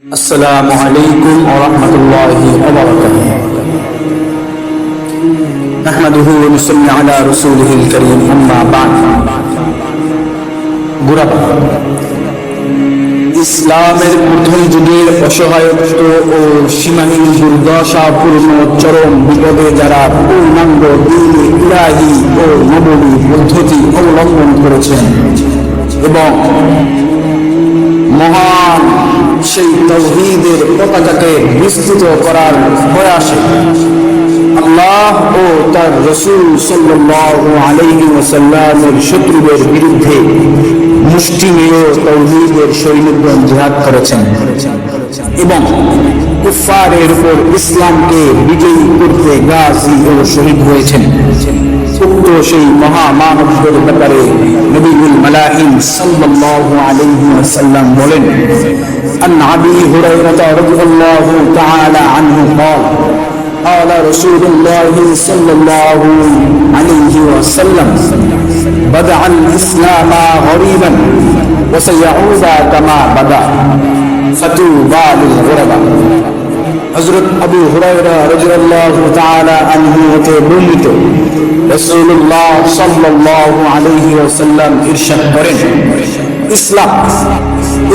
السلام عليكم ورحمة الله وبركاته. نحمده ونصلي على رسوله الكريم. أما بعد. ইসলামের প্রথম যুগের অসহায়ত্ব ও সীমাহীন দুর্দশাপূর্ণ চরম বিপদে যারা পূর্ণাঙ্গ দ্বীন ইলাহি ও নববী পদ্ধতি অবলম্বন করেছেন এবং মহান সেই তাওহীদের পতাকাকে বিস্তৃত করার প্রয়াসে আল্লাহ ও তার রাসূল সাল্লাল্লাহু আলাইহি ওয়াসাল্লামের শত্রুদের বিরুদ্ধে মুষ্টিমেয় তাওহীদের সৈনিকগণ জিহাদ করেছেন এবং কুফফারের উপর ইসলামকে বিজয়ী করতে গাজী ও শহীদ হয়েছেন। উক্ত সেই মহামানবদের ব্যাপারে নবীউল মালাইন সাল্লাল্লাহু আলাইহি ওয়াসাল্লাম বলেন, আন আবী হুরায়রা রাদিয়াল্লাহু তাআলা আনহু قال قال رسول الله صلى الله عليه وسلم بدأ الإسلام غريبا وسيعود كما بدأ فطوبى للغرباء। হযরত আবু হুরায়রা রাদিয়াল্লাহু তাআলা আনহু হতে বর্ণিত রাসূলুল্লাহ সাল্লাল্লাহু আলাইহি ওয়াসাল্লাম ইরশাদ করেন,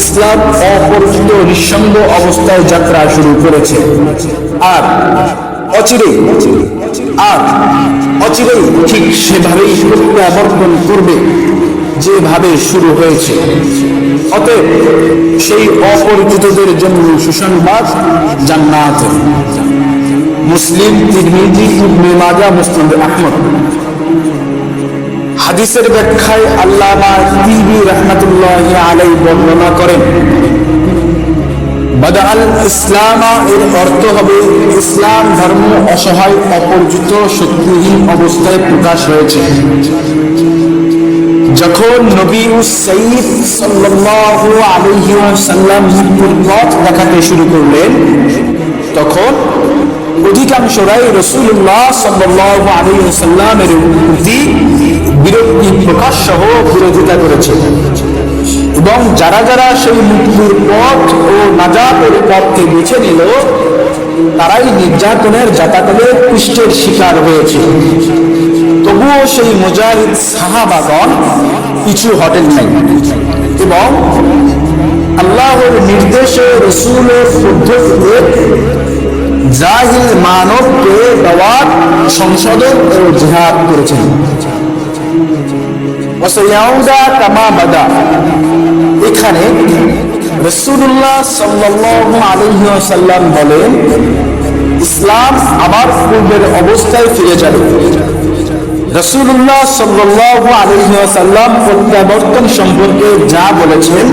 ইসলাম অপরিচিত নিঃসঙ্গ অবস্থায় যাত্রা শুরু করেছে আর অচিরেই ঠিক সেভাবেই প্রত্যাবর্তন করবে যেভাবে শুরু হয়েছে। অতএব সেই অপরিচিতদের জন্য সুসংবাদ জান্নাত। মুসলিম, তিরমিজি, ইবনে মাজাহ, মুসনাদ আহমদ। হাদিসের ব্যাখ্যায় আল্লামা তিবি রাহমাতুল্লাহি আলাইহি বর্ণনা করেন, বাদাআল ইসলামা এর অর্থ হবে ইসলাম ধর্ম অসহায়, অপরিচিত, শক্তিহীন অবস্থায় প্রকাশ হয়েছে। যখন নবী সাইয়্যিদ সাল্লাল্লাহু আলাইহি ওয়াসাল্লাম মৃত্যুর পথ দেখাতে শুরু করলেন, তখন অধিকাংশরাই রাসূলুল্লাহ সাল্লাল্লাহু আলাইহি ওয়াসাল্লামের প্রতি বিরক্তি প্রকাশ সহ বিরোধিতা করেছে এবং যারা যারা সেই মৃত্যুর পথ ও নাজাতের পথকে বেছে নিল তারাই নির্যাতনের যাতায়াতের পৃষ্ঠের শিকার হয়েছে। তবুও সেই মুজাহিদ সাহাবাগণ পিছু হটেন নাই এবং আল্লাহর নির্দেশে রাসূলের পদ্ধতিতে জাহিল মানবকে দাওয়াত, সংশোধন ও জিহাদ করেছেন। ওয়াসায়াউদা কামা বাদা, এখানে রাসূলুল্লাহ সাল্লাল্লাহু আলাইহি ওয়াসাল্লাম বলেন, ইসলাম আবার পূর্বের অবস্থায় ফিরে যাবে। রাসূলুল্লাহ সাল্লাল্লাহু আলাইহি ওয়াসাল্লাম প্রত্যাবর্তন সম্পর্কে যা বলেছেন,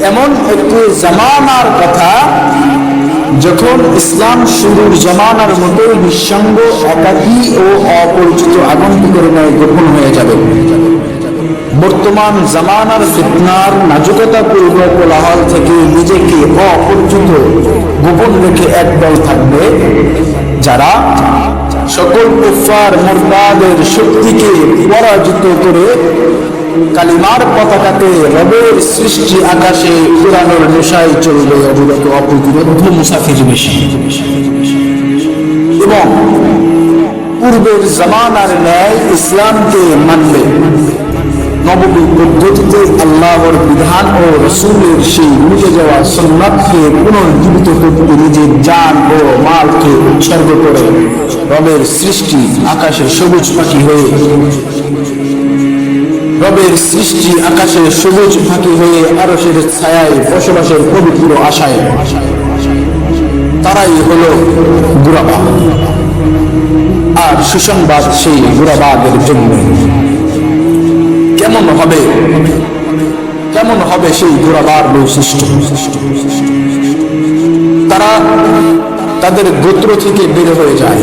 এমন একটি জামানার কথা যখন ইসলাম শুরুর জামানার মতোই নিঃসঙ্গ, একাকী ও অপরিচিত আগন্তুকের ন্যায় গোপন হয়ে যাবে। বর্তমান জামানার ফিতনার নাজুকতাপূর্ণ কোলাহল থেকে নিজেকে অপরিচিত গোপন রেখে একদল থাকবে যারা সকল কুফফার মুরতাদের শক্তিকে পরাজিত করে কালিমার পতাকাকে রবের সৃষ্টি আকাশে উড়ানোর নেশায় চলবে অবিরত, অপ্রতিরোধ্য মুসাফির বেশি এবং পূর্বের জামানার ন্যায় ইসলামকে মানবে। নববী পদ্ধতিতে আল্লাহর বিধান ও রাসূলের সেই মুছে যাওয়া সুন্নাতকে পুনর্জীবিত করতে নিজের জান ও মালকে উৎসর্গ করে রবের সৃষ্টি আকাশে সবুজ পাখি হয়ে আরশের ছায়ায় বসবাসের পবিত্র আশায় তারাই হলো গুরাবা। আর সুসংবাদ সেই গুরাবাদের জন্য। কেমন হবে সেই গুরাবার বৈশিষ্ট্য? তারা তাদের গোত্র থেকে বের হয়ে যায়।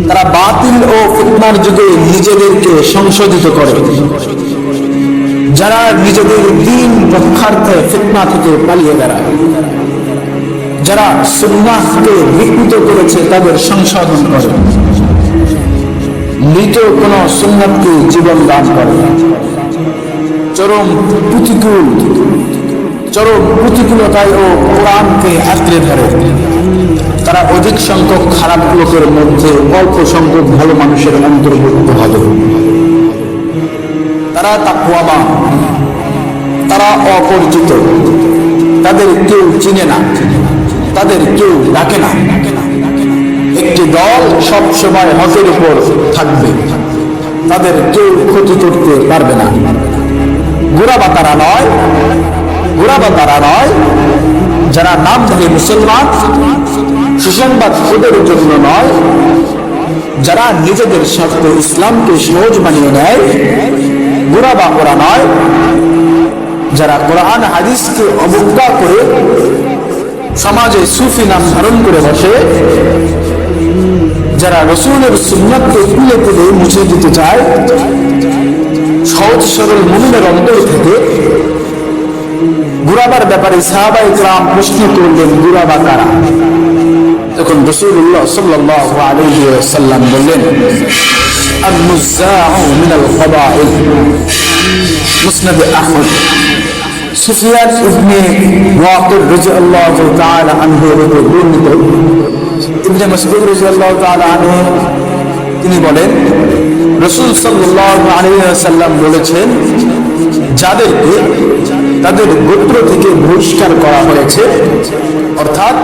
তারা বাতিল ও ফিতনার যুগে নিজেদেরকে সংশোধিত করে। যারা নিজেদের দ্বীন রক্ষার্থে ফিতনা থেকে পালিয়ে বেড়ায়, যারা সুন্নাহকে বিকৃত করেছে তাদের সংশোধন করে। মৃত কোন সুন্নাতকে জীবন দান করে। চরম প্রতিকূলতায় ও কোরআনকে আঁকড়ে ধরে। তারা অধিক সংখ্যক খারাপ লোকের মধ্যে অল্প সংখ্যক ভালো মানুষের অন্তর্ভুক্ত হবে। তারা তাকওয়াবান, তারা অপরিচিত, তাদের কেউ চিনে না, তাদের কেউ ডাকে না। একটি দল সব সময় হকের উপর থাকবে, তাদের কেউ ক্ষতি করতে পারবে না। গোড়াবা তারা নয় যারা নামধারী মুসলমান, সুসংবাদ ওদের জন্য নয়। যারা নিজেদের স্বার্থে ইসলামকে সহজ বানিয়ে নেয়, গোড়াবা ওরা নয়। যারা কোরআন হাদিসকে অবজ্ঞা করে সমাজে সুফি নাম ধারণ করে বসে, যারা রাসূলের সুন্নাতকে তুলে তুলে মুছে দিতে চায়, সহজ সরল মুমিনের অন্তর থেকে গুরাবার ব্যাপারে সাহাবায়ে কেরাম প্রশ্ন করলেন, গুরাবা কারা? তখন রাসূলুল্লাহ সাল্লাল্লাহু আলাইহি ওয়াসাল্লাম বললেন, আল-মুযাউ মিনাল কাবাইল। মুসনাদ আহমদ। সুফিয়ান ইবনে ওয়াকিল রাদিয়াল্লাহু তাআলা আনহু হতে বর্ণিত, ইবনে মাসউদ রাদিয়াল্লাহু তাআলা আনহু তিনি বলেন, রাসূল সাল্লাল্লাহু আলাইহি ওয়াসাল্লাম বলেছেন, যাদেরকে তাদের গোত্র থেকে বহিষ্কার করা হয়েছে, অর্থাৎ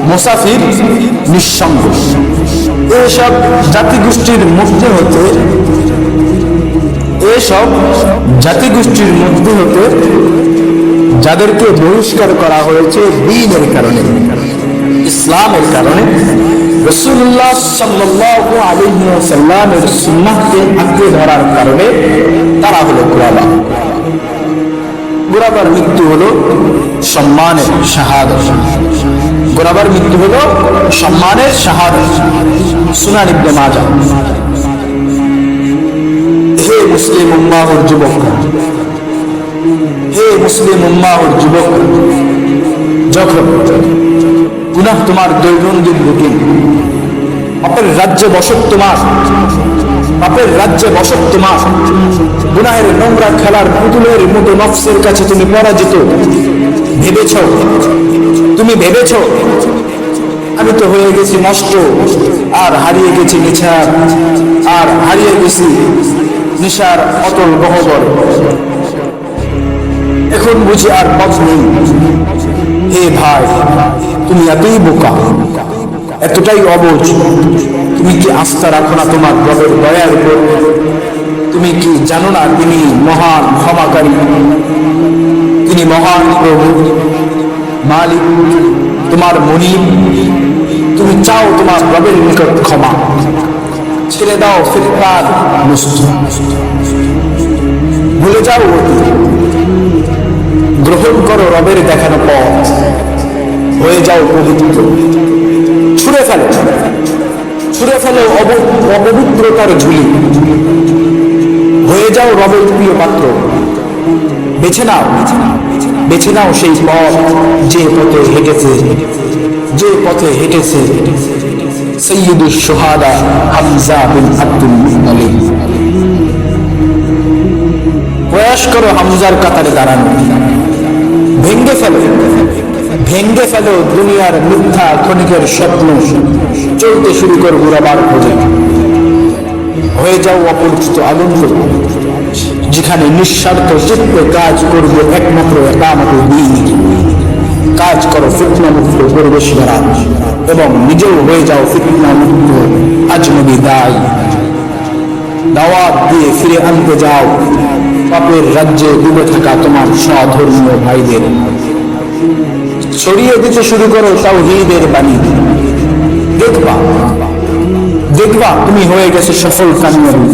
মুসাফির, নিঃসঙ্গ, এসব জাতিগোষ্ঠীর মধ্যে হতে যাদেরকে বহিষ্কার করা হয়েছে দ্বীনের কারণে, ইসলামের কারণে, রাসূলুল্লাহ সাল্লাল্লাহু আলাইহি ওয়াসাল্লামের সুন্নাহকে আঁকড়ে ধরার কারণে, তারা হলো গুরাবা। গুরাবার মৃত্যু হলো সম্মানের শাহাদাত। গুরাবার মৃত্যু হলো সম্মানের শাহাদাত। সুনান ইবনে মাজাহ। হে মুসলিম উম্মাহর যুবকরা, যখন গুনাহ তোমার দৈনন্দিন রুটিন, পাপের রাজ্যে বসত তোমার, গুনাহের নোংরা খেলার পুতুলের মতো নফসের কাছে তুমি পরাজিত, তুমি ভেবেছ আমি তো হয়ে গেছি নষ্ট, আর হারিয়ে গেছি নিশার অতল গহ্বর, এখন বুঝি আর পথ নেই। হে ভাই, তুমি এতই বোকা, এতটাই অবুঝ, তুমি কি আস্থা রাখো না তোমার রবের দয়ার উপর? তুমি কি জানো না তিনি মহান ক্ষমাকারী, তিনি মহান প্রভু, মালিক, তোমার মুনিব? তুমি চাও তোমার রবের নিকট ক্ষমা, ছেড়ে দাও ফিরকার মুস্তি, ভুলে যাও অতীত, গ্রহণ করো রবের দেখানো পথ, হয়ে যাও পবিত্র, ছুঁড়ে ফেলো অপবিত্রতার ঝুলি, হয়ে যাও রবের প্রিয় পাত্র। বেছে নাও সেই পথ যে পথে হেঁটেছে সাইয়্যিদুশ শুহাদা হামজা বিন আব্দুল মুত্তালিব। প্রয়াস করো হামজার কাতারে দাঁড়ানো, ভেঙ্গে ফেলো দুনিয়ার মিথ্যা ক্ষণিকের স্বপ্ন, চলতে শুরু করো গুরাবার খোঁজে। হয়ে যাও অপরিচিত আনন্দ, যেখানে নিঃস্বার্থ চিত্তে কাজ করবে একমাত্র একামতে দ্বীন। কাজ করো ফিতনামুক্ত পরিবেশ গড়া, এবং নিজেও হয়ে যাও ফিতনামুক্ত আজনবী দাওয়াত দিয়ে ফিরে আনতে যাও পাপের রাজ্যে ডুবে থাকা তোমার স্বধর্মীয় ভাইদের। ছড়িয়ে দিতে শুরু করো তাওহীদের বাণী। দেখবা তুমি হয়ে গেছে সফল কামিয়াবী।